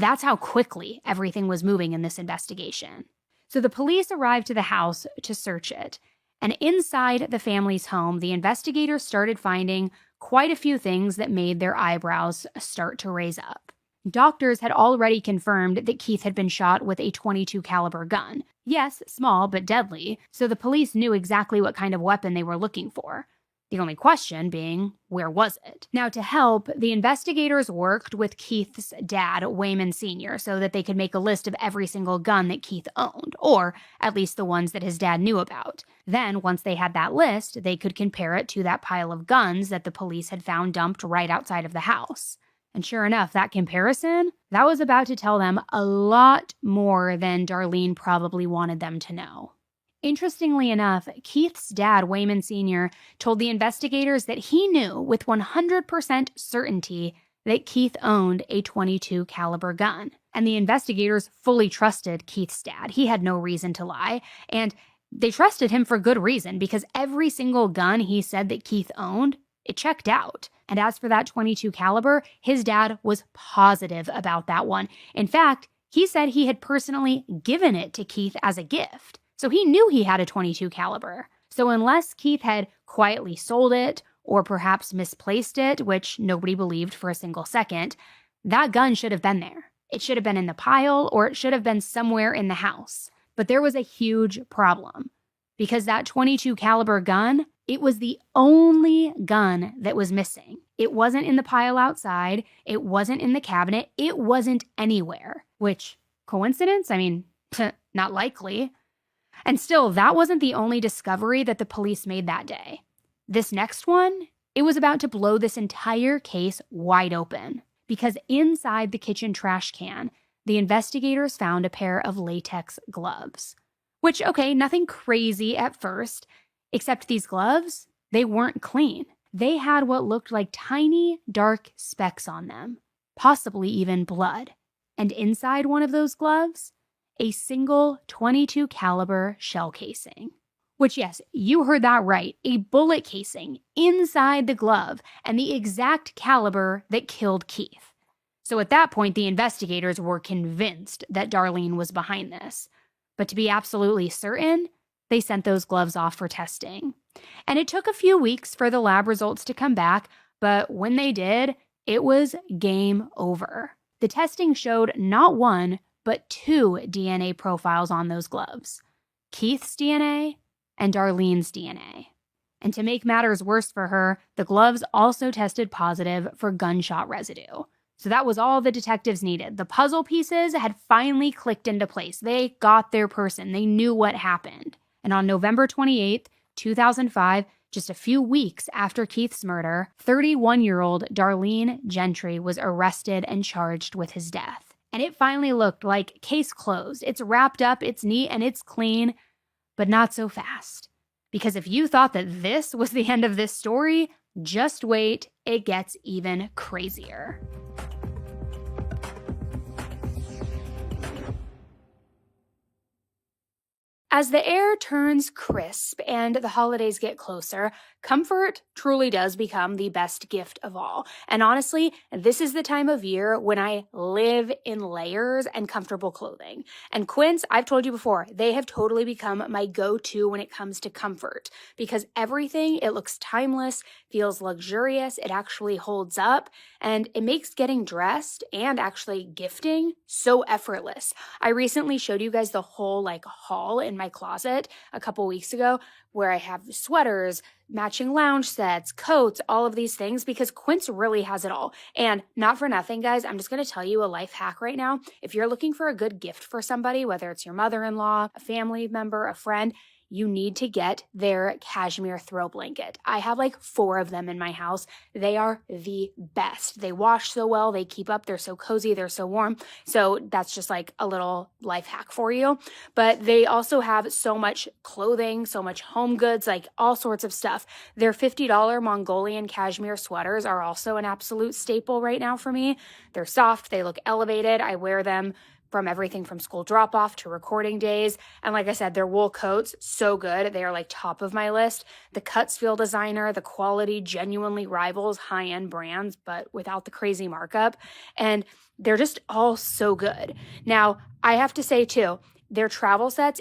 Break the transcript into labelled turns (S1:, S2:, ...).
S1: That's how quickly everything was moving in this investigation. So the police arrived to the house to search it. And inside the family's home, the investigators started finding quite a few things that made their eyebrows start to raise up. Doctors had already confirmed that Keith had been shot with a .22 caliber gun. Yes, small but deadly, so the police knew exactly what kind of weapon they were looking for. The only question being, where was it? Now, to help, the investigators worked with Keith's dad, Wayman Sr., so that they could make a list of every single gun that Keith owned, or at least the ones that his dad knew about. Then, once they had that list, they could compare it to that pile of guns that the police had found dumped right outside of the house. And sure enough, that comparison, that was about to tell them a lot more than Darlene probably wanted them to know. Interestingly enough, Keith's dad, Wayman Sr., told the investigators that he knew with 100% certainty that Keith owned a .22 caliber gun. And the investigators fully trusted Keith's dad. He had no reason to lie. And they trusted him for good reason, because every single gun he said that Keith owned, it checked out. And as for that .22 caliber, his dad was positive about that one. In fact, he said he had personally given it to Keith as a gift. So he knew he had a .22 caliber. So unless Keith had quietly sold it or perhaps misplaced it, which nobody believed for a single second, that gun should have been there. It should have been in the pile, or it should have been somewhere in the house. But there was a huge problem, because that .22 caliber gun, it was the only gun that was missing. It wasn't in the pile outside. It wasn't in the cabinet. It wasn't anywhere. Which, coincidence? I mean, not likely. And still, that wasn't the only discovery that the police made that day. This next one, it was about to blow this entire case wide open. Because inside the kitchen trash can, the investigators found a pair of latex gloves. Which, okay, nothing crazy at first, except these gloves, they weren't clean. They had what looked like tiny, dark specks on them, possibly even blood. And inside one of those gloves, a single .22 caliber shell casing. Which, yes, you heard that right, a bullet casing inside the glove, and the exact caliber that killed Keith. So at that point, the investigators were convinced that Darlene was behind this. But to be absolutely certain, they sent those gloves off for testing. And it took a few weeks for the lab results to come back, but when they did, it was game over. The testing showed not one, but 2 DNA profiles on those gloves. Keith's DNA and Darlene's DNA. And to make matters worse for her, the gloves also tested positive for gunshot residue. So that was all the detectives needed. The puzzle pieces had finally clicked into place. They got their person. They knew what happened. And on November 28th, 2005, just a few weeks after Keith's murder, 31-year-old Darlene Gentry was arrested and charged with his death. And it finally looked like case closed. It's wrapped up, it's neat, and it's clean, but not so fast. Because if you thought that this was the end of this story, just wait, it gets even crazier. As the air turns crisp and the holidays get closer, comfort truly does become the best gift of all. And honestly, this is the time of year when I live in layers and comfortable clothing. And Quince, I've told you before, they have totally become my go-to when it comes to comfort, because everything, it looks timeless, feels luxurious, it actually holds up, and it makes getting dressed and actually gifting so effortless. I recently showed you guys the whole haul in my closet a couple weeks ago, where I have sweaters, matching lounge sets, coats, all of these things, because Quince really has it all. And not for nothing, guys, I'm just going to tell you a life hack right now. If you're looking for a good gift for somebody, whether it's your mother-in-law, a family member, a friend, you need to get their cashmere throw blanket. I have 4 of them in my house. They are the best. They wash so well, they keep up, they're so cozy, they're so warm. So that's just a little life hack for you. But they also have so much clothing, so much home goods, all sorts of stuff. Their $50 Mongolian cashmere sweaters are also an absolute staple right now for me. They're soft, they look elevated. I wear them from everything from school drop-off to recording days. And like I said, their wool coats, so good. They are top of my list. The cuts feel designer. The quality genuinely rivals high-end brands, but without the crazy markup. And they're just all so good. Now, I have to say too, their travel sets